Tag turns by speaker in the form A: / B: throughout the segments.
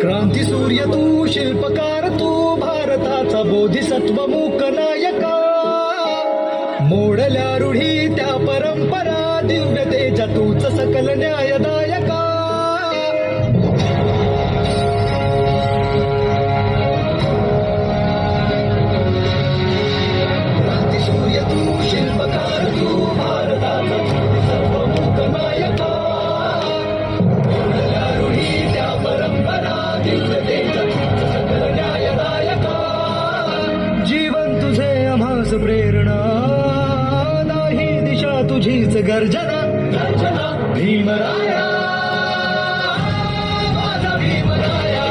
A: क्रांती सूर्य तू, शिल्पकार तू, भारताचा बोधिसत्व मूक नायका. मोडल्या रूढी त्या परंपरा, दिव्य तेज तूच सकल न्यायदायका. क्रांती सूर्य तू, शिल्पकार तू, भारताचा बोधिसत्व मूक नायका. मोडल्या रूढी त्या परंपरा, दिव्य तेज तूच सकल न्यायदायका. जीवन तुझे आम्हास प्रेरणा, नाही दिशा तुझीच गर्जना. गर्जना भीमराया, माझा भीमराया,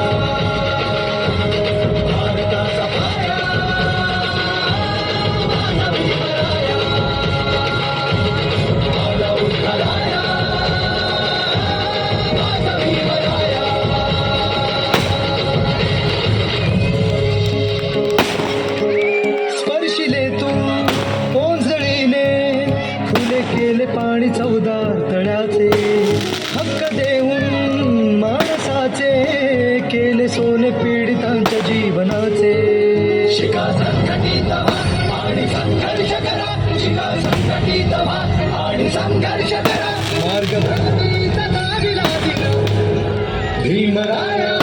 A: भारताचा पाया, माझा भीमराया, माझा उद्धाराया, माझा भीमराया. स्पर्शिले तू ओंजळीने, फुले केले पाणी चवदार तळ्याचे. हक्क देऊन माणसाचे, केले सोने पीडितांच्या जीवनाचे. शिका संघटित व्हा आणि संघर्ष करा, शिका संघटित व्हा आणि संघर्ष करा. मार्ग प्रगतीचा दाविला दिला भीमराया.